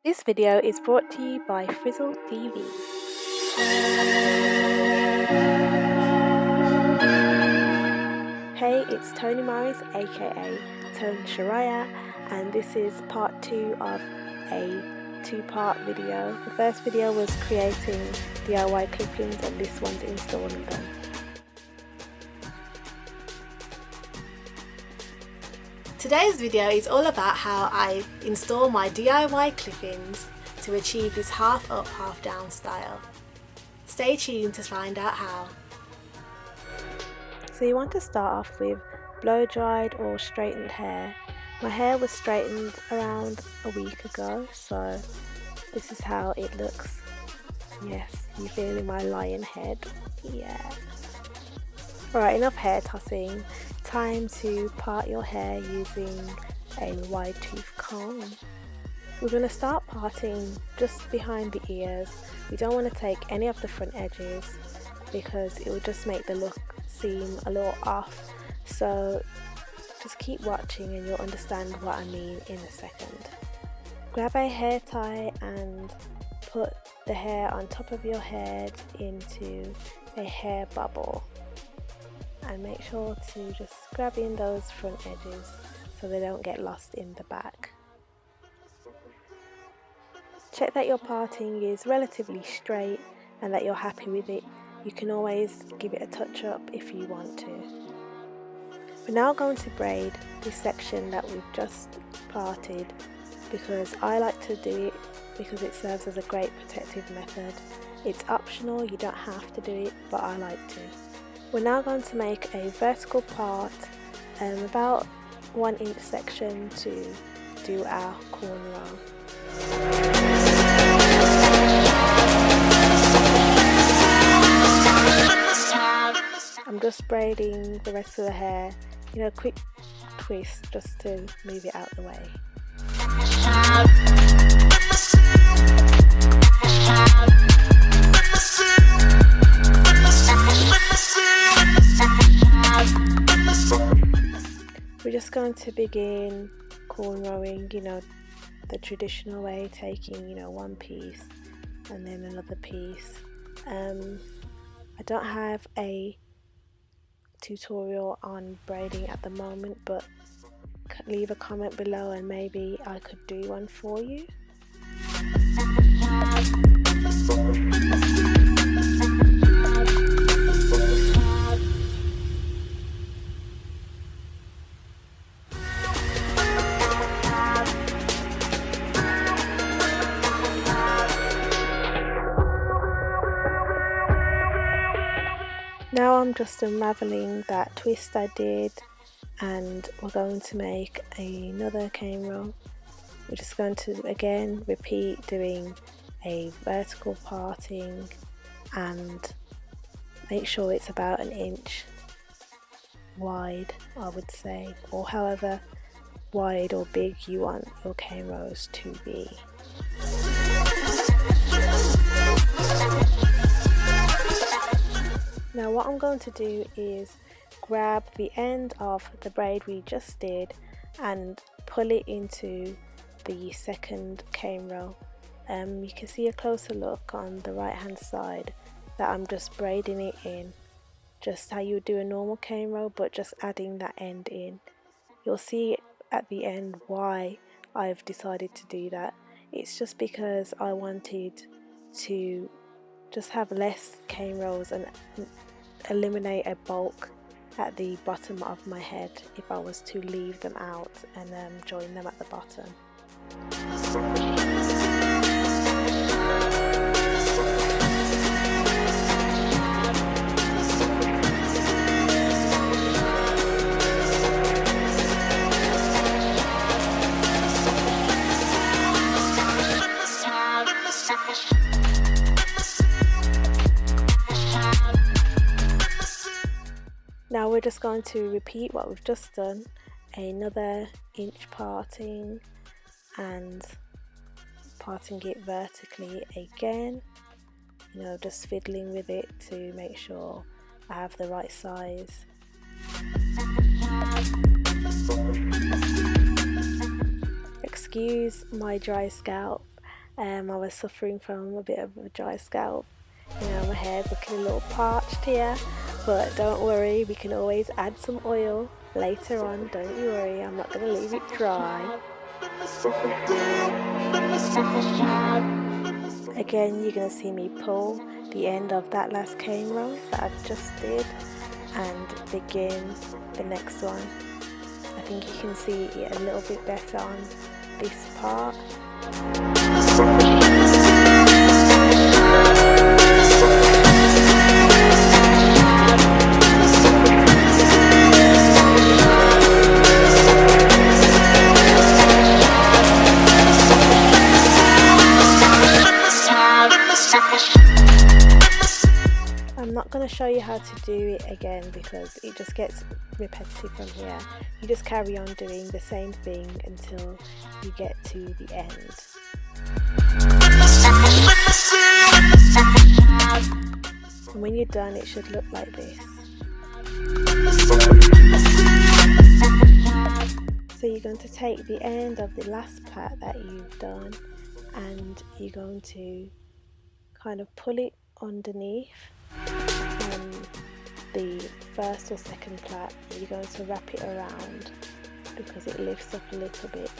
This video is brought to you by Frizzle TV. Hey, it's Tony Morris, aka Tone Shariah, and this is part 2 of a 2-part video. The first video was creating DIY clip-ins and this one's installing them. Today's video is all about how I install my DIY clip-ins to achieve this half up, half down style. Stay tuned to find out how. So you want to start off with blow dried or straightened hair. My hair was straightened around a week ago, so this is how it looks. Yes, you feeling my lion head? Yeah. Alright, enough hair tossing. Time to part your hair using a wide tooth comb. We're going to start parting just behind the ears. We don't want to take any of the front edges because it will just make the look seem a little off. So just keep watching and you'll understand what I mean in a second. Grab a hair tie and put the hair on top of your head into a hair bubble. And make sure to just grab in those front edges so they don't get lost in the back. Check that your parting is relatively straight and that you're happy with it. You can always give it a touch up if you want to. We're now going to braid this section that we've just parted because I like to do it because it serves as a great protective method. It's optional, you don't have to do it, but I like to. We're now going to make a vertical part, about 1 inch section to do our cornrow. I'm just braiding the rest of the hair, quick twist just to move it out the way. We're just going to begin cornrowing, the traditional way, taking, one piece and then another piece. I don't have a tutorial on braiding at the moment, but leave a comment below and maybe I could do one for you. Now I'm just unraveling that twist I did, and we're going to make another cane row. We're just going to again repeat doing a vertical parting and make sure it's about 1 inch wide, I would say, or however wide or big you want your cane rows to be. Now what I'm going to do is grab the end of the braid we just did and pull it into the second cane row. You can see a closer look on the right hand side that I'm just braiding it in, just how you would do a normal cane row, but just adding that end in. You'll see at the end why I've decided to do that. It's just because I wanted to just have less cane rows and eliminate a bulk at the bottom of my head if I was to leave them out and join them at the bottom. Now we're just going to repeat what we've just done, another inch parting and parting it vertically again, just fiddling with it to make sure I have the right size. Excuse my dry scalp, I was suffering from a bit of a dry scalp. You know, my hair's looking a little parched here, but don't worry, we can always add some oil later on. Don't you worry, I'm not going to leave it dry. Again, you're going to see me pull the end of that last cane roll that I just did and begin the next one. I think you can see it a little bit better on this part. I'm not going to show you how to do it again because it just gets repetitive from here. You just carry on doing the same thing until you get to the end. And when you're done, it should look like this. So you're going to take the end of the last plait that you've done and you're going to kind of pull it underneath the first or second plait. You're going to wrap it around because it lifts up a little bit,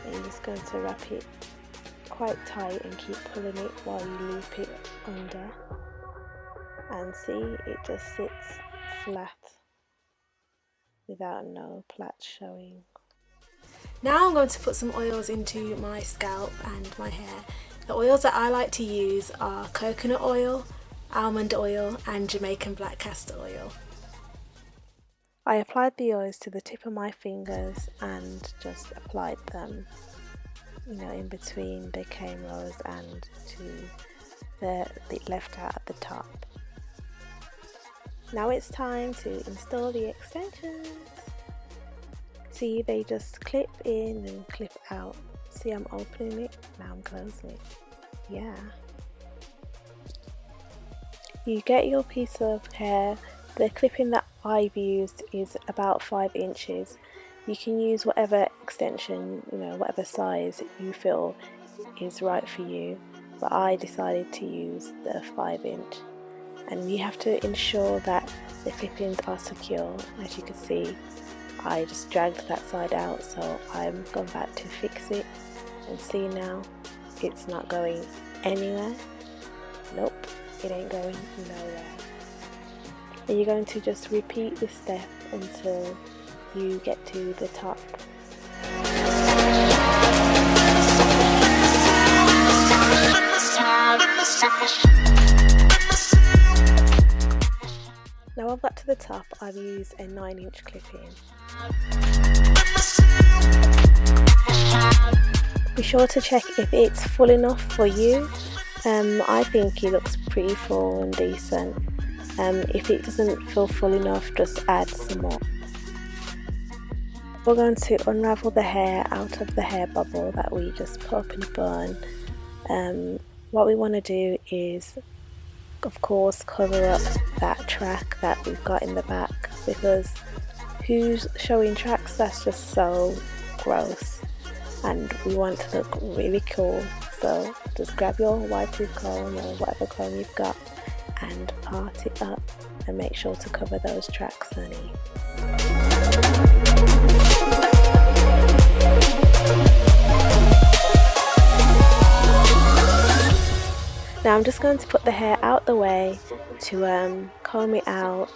and you're just going to wrap it quite tight and keep pulling it while you loop it under, and see, it just sits flat without no plait showing. Now I'm going to put some oils into my scalp and my hair. The oils that I like to use are coconut oil, almond oil and Jamaican black castor oil. I applied the oils to the tip of my fingers and just applied them, you know, in between the cane rows and to the left out at the top. Now it's time to install the extensions. See, they just clip in and clip out. See, I'm opening it, now I'm closing it. Yeah. You get your piece of hair. The clipping that I've used is about 5 inches. You can use whatever extension, you know, whatever size you feel is right for you. But I decided to use the 5-inch. And you have to ensure that the clippings are secure. As you can see, I just dragged that side out, so I'm going back to fix it. And see now, it's not going anywhere. Nope, it ain't going nowhere. And you're going to just repeat this step until you get to the top. Now I've got to the top, I've used a 9-inch clip-in. Be sure to check if it's full enough for you. I think it looks pretty full and decent. If it doesn't feel full enough, just add some more. We're going to unravel the hair out of the hair bubble that we just put up in a bun. What we want to do is, of course, cover up that track that we've got in the back, because who's showing tracks? That's just so gross, and we want to look really cool. So just grab your wide tooth comb or whatever comb you've got and part it up and make sure to cover those tracks, honey. Now I'm just going to put the hair out the way to comb it out,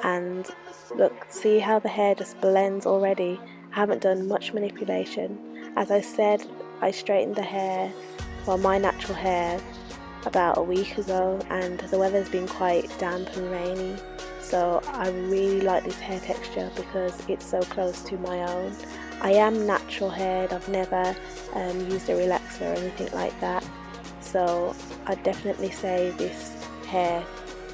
and look, see how the hair just blends already. I haven't done much manipulation. As I said, I straightened the hair, well, my natural hair, about a week ago, and the weather's been quite damp and rainy, so I really like this hair texture because it's so close to my own. I am natural haired, I've never used a relaxer or anything like that, so I'd definitely say this hair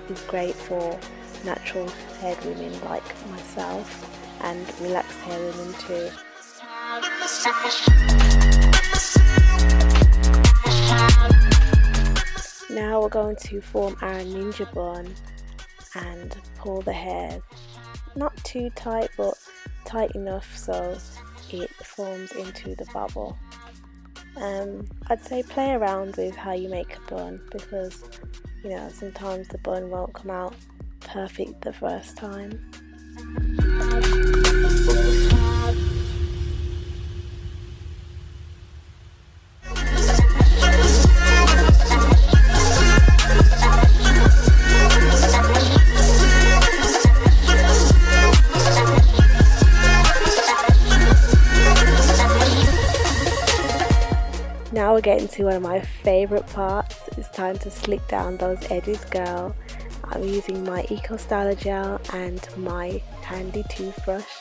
is great for natural haired women like myself and relaxed hair women too. Now we're going to form our ninja bun and pull the hair not too tight, but tight enough so it forms into the bubble. I'd say play around with how you make a bun, because you know sometimes the bun won't come out perfect the first time. Now we're getting to one of my favourite parts. It's time to slick down those edges, girl. I'm using my Eco Styler gel and my handy toothbrush.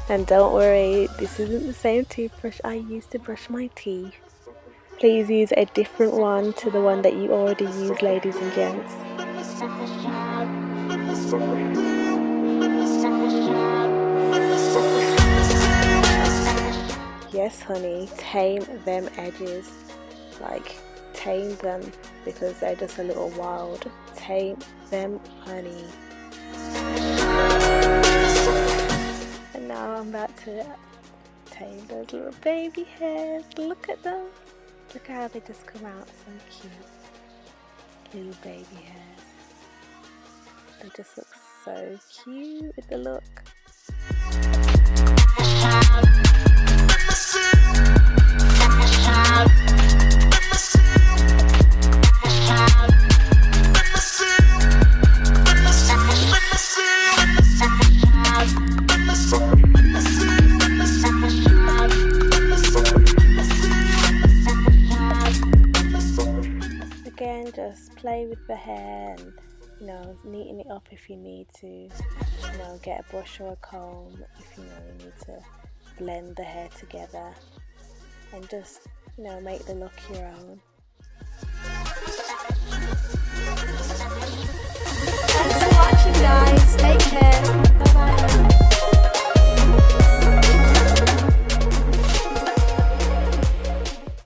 And don't worry, this isn't the same toothbrush I use to brush my teeth. Please use a different one to the one that you already use, ladies and gents. Yes, honey, tame them edges. Like, tame them, because they're just a little wild. Tame them, honey. And now I'm about to tame those little baby hairs. Look at them. Look how they just come out, so cute. Little baby hairs. They just look so cute with the look. Again, just play with the hair and, you know, neaten it up if you need to. You know, get a brush or a comb if you know you need to blend the hair together, and just, you know, make the look your own.